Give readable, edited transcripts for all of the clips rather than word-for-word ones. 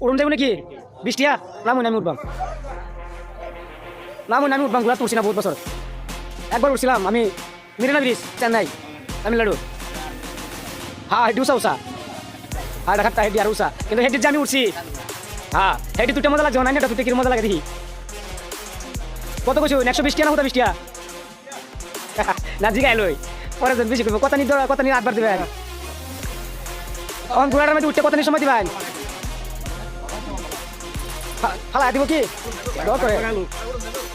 উড়ুন যাবো নাকি বৃষ্টিয়া নামুন আমি উঠবাম ঘোরা তুলছি না বহুত বছর একবার উঠছিলাম আমি মিরিনা ব্রিজ চেন্নাই তামিলনাড়ু হ্যাঁ হেডি উষা হ্যাঁ দেখাটা হেডি আর উষা কিন্তু হেডির যে আমি উঠছি হ্যাঁ হেডি দুটো মজা লাগছে অনাইনটা দুটো কিরম মজা লাগে দেখি কত কিছু 120 টাকা না কত 20 টাকা না জিগাই লই পরে বেশি করবো কত নি 8 বার দিবেন ঘোড়াটার মধ্যে উঠতে কত নি সময় দিবেন ফালা দিব কি দর করে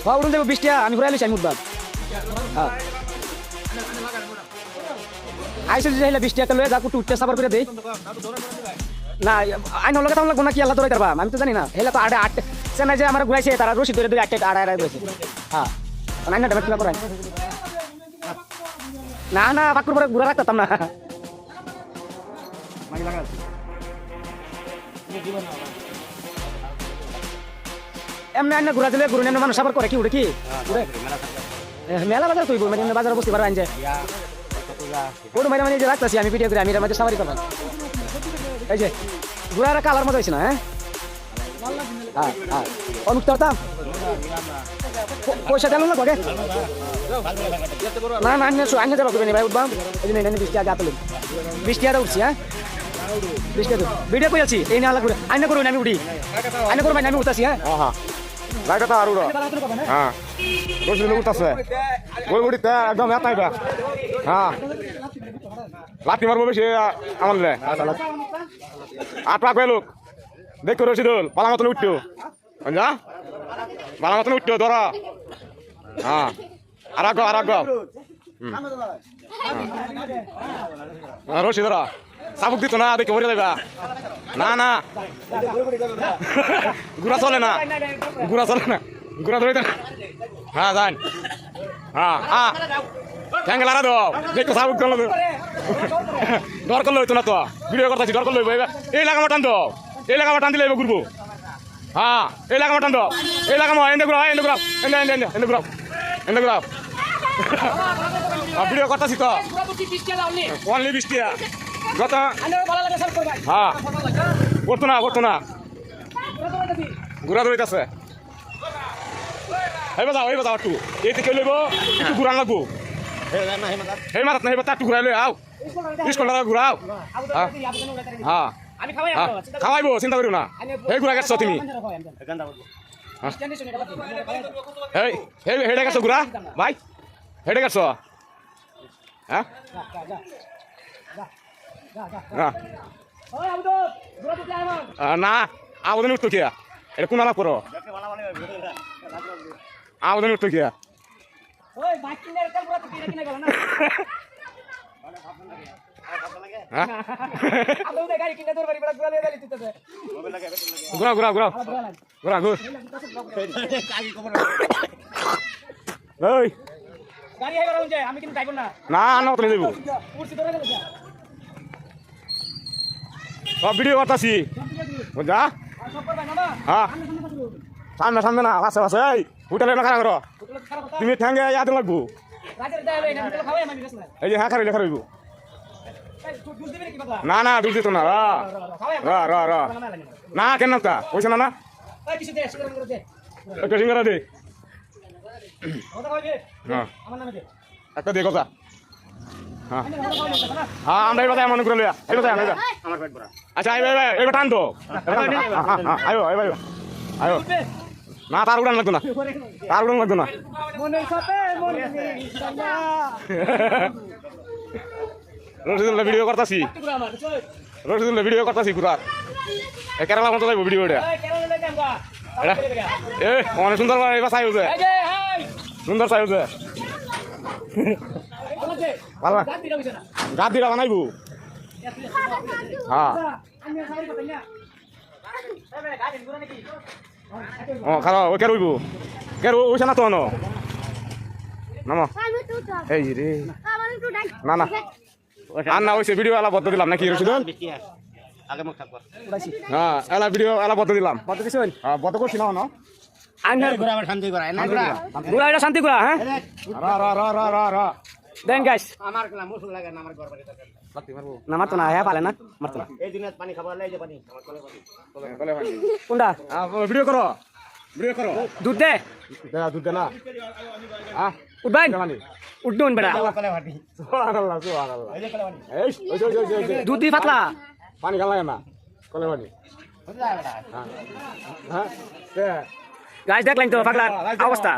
হ্যাঁ উড়ুন দেবো 20 টাকা আমি ঘুরাই লইছি আমি উঠবাম হ্যাঁ আইসো যে 20 টাকা লয়ে যা কুটু উঠতে সাবার করে দেই না আইন হলো কথা লাগবো না কি আল্লাহ ধরে তারবা আমি তো জানি না হেলা তো 8 চেন্নাই যে আমার ঘুরাইছে তারা রশি ধরে 8 ঘুরাইছে হ্যাঁ আইন না ডাক্তার করে না পাকুর পরে ঘুরা রাখতাম না এমনি আইন ঘুরা দিলে ঘুরে মানুষ সাবার করে কি উঠে কি মেলা বাজার তুই মানে বাজার বসতে পারবেন যে ওর মাইরা মানে যে রাখতেছি আমি ভিডিও করে আমি এর মধ্যে সাবারি করলাম এই যে ঘুরার কালার মতো হয়েছে না হ্যাঁ অনুক্ত হতাম পয়সা দিলাম না ঘরে না আইনে যাবো ভাই উঠবাম এই জন্য 20 টাকা তুলুন 20 টাকা উঠছি হ্যাঁ 20 টাকা ভিডিও করে আছি এই না আল্লাহ করে আইনে করুন আমি উঠি আইনে করবেন আমি উঠতেছি হ্যাঁ লাইটা তো আর হ্যাঁ রশি উঠতেছে ওই উঠিতে একদম এতাইবা হ্যাঁ লাঠি মারবো বেশি আমার আট পাক লোক দেখো রশিদুল পালা মতন উঠতো যা পালা মতন উঠতো ধরো হ্যাঁ আর আগ রশি ধরা চাবুক দিত না দেখে মরে যাবা না ঘুরা চলে না ঘুরা ধরে হ্যাঁ যান হ্যাঁ ঠ্যাঙ্গে লারা দাও দেখো চাবুক দিল ডর করলে হইতো না তো ভিডিও করতেছি ডর করলে এই লাগামা টান দাও এই লাগামা টান দিলে ঘুরবো হ্যাঁ এই লাগামা টান দাও এই লাগামা এনে ঘুরাও এনে ঘুরাও ভিডিও করতেছি তো অনলি 20 টাকা গত হ্যাঁ করতো না ঘুরা ধরিতেছে এই বাজাও একটু এই থেকে লইব একটু ঘুরান লাগবো এই মারাত না একটু ঘুরাই লই আও 20 ঘন্টা ঘুরাও হ্যাঁ খাওয়াইবো চিন্তা করিও না এই ঘুরা গেছো তুমি হেডে গেছো ঘুরা ভাই হেডে গেছো হ্যাঁ না আবেদন উঠতো কিয়া এটা কোন আলাপ করো আবেদন উঠতো কিয়া ভিডিও করতেছি বুঝা হ্যাঁ সামনে না পাশে হোটেলে না খারাপ করো তুমি ঠ্যাঙ্গে ইয়াদ লাগবো এই যে হ্যাঁ খারাপ লেখা রইব না দুধ দিত না না কেন তা পয়সা না একটা সিঙ্গারা দে একটা দে কথা হ্যাঁ আমরা এই কথা এমন করে লইয়া এই কথা আচ্ছা এবার টান তো আয়ো না তার উড়ান লাগতো না রশিদুল্লাহ ভিডিও করতেছি ঘুরার কেরালার মতো যাইব ভিডিওটা অনেক সুন্দর এবার চাই হচ্ছে সুন্দর চাই হচ্ছে গাদ দিরা বানাইবো হ্যাঁ খারাপ ওই কেরইব ওইসা না তো নাম এই রে না আর না ওইসে ভিডিও এলা বদ্ধ দিলাম নাকি রশিদুল হ্যাঁ এলা ভিডিও এলা বদ্ধ দিলাম বদ্ধ করছি না শান্তি করা হ্যাঁ দেন গাইস বাতি মারবো না মারতো না হ্যাঁ পালে না মারতো না এই দিনে পানি খাবার লাগে যে পানি আমার কলে পানি কলে পানি কোনটা ভিডিও করো ভিডিও করো দুধ দে দেখা দুধ দে না হ্যাঁ উঠবেন পানি উঠবেন বেটা কলে পানি সুবহানাল্লাহ সুবহানাল্লাহ এই যে কলে পানি এই ওই দুধ দিয়ে পাতলা পানি খাওয়া লাগে না কলে পানি বুঝলা বেটা হ্যাঁ হ্যাঁ গাছ দেখলেন তো পাগলার অবস্থা